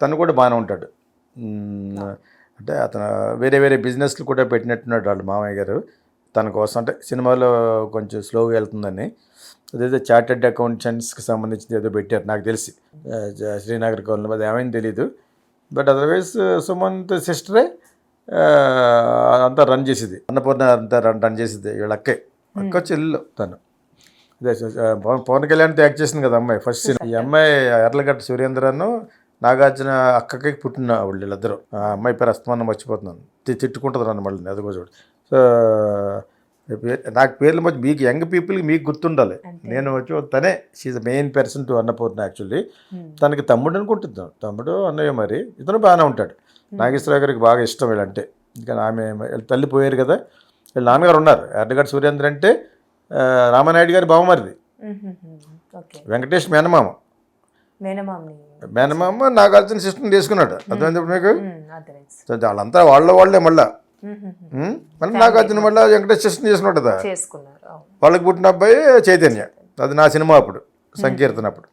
తను కూడా బాగానే ఉంటాడు. అంటే అతను వేరే వేరే బిజినెస్లు కూడా పెట్టినట్టున్నాడు వాళ్ళ మామయ్య గారు తన కోసం. అంటే సినిమాలో కొంచెం స్లోగా వెళ్తుందని అదేదో చార్టెడ్ అకౌంటెంట్స్కి సంబంధించింది ఏదో పెట్టారు నాకు తెలిసి, శ్రీనగర్ కాలనీ, అది ఏమైంది తెలీదు. బట్ అదర్వైజ్ సుమంత్ సిస్టరే అంతా రన్ చేసేది, అన్నపూర్ణ అంతా రన్ చేసేది. వీళ్ళ అక్క చెల్లెలు తను. అదే పవన్ కళ్యాణ్తో యాక్ట్ చేసింది కదా అమ్మాయి ఫస్ట్ సినిమా. ఈ అమ్మాయి ఎర్లగడ్డ సురేంద్రను నాగార్జున అక్కకి పుట్టిన వాళ్ళు వీళ్ళిద్దరు. ఆ అమ్మాయి పేరు అస్తమానం మర్చిపోతున్నాను, తిట్టుకుంటుంది నన్ను మళ్ళీ, అది కూడా చూడు. సో నాకు పేర్లు మధ్య మీకు యంగ్ పీపుల్కి మీకు గుర్తుండాలి. నేను వచ్చి తనే she the main person to Annapurna actually. తనకి తమ్ముడు అనుకుంటున్నాను, తమ్ముడు అన్నయ్య. మరి ఇతను బాగానే ఉంటాడు. నాగేశ్వరరావు గారికి బాగా ఇష్టం వీళ్ళంటే. ఇంకా ఆమె తల్లి పోయారు కదా, వీళ్ళ నాన్నగారు ఉన్నారు. ఎర్రగడ్డ సురేంద్ర అంటే రామానాయుడు గారి బావమరిది, వెంకటేష్ మేనమామ. మేనమామ నాగార్జున సిస్టమ్ తీసుకున్నాడు. అర్థమైంది మీకు? వాళ్ళంతా వాళ్ళే మళ్ళీ మళ్ళీ నాగార్జున మళ్ళీ వెంకటేష్ సిస్టమ్ చేసుకున్నాడు కదా. వాళ్ళకి పుట్టిన అబ్బాయి చైతన్య, అది నా సినిమా అప్పుడు, సంకీర్తన అప్పుడు.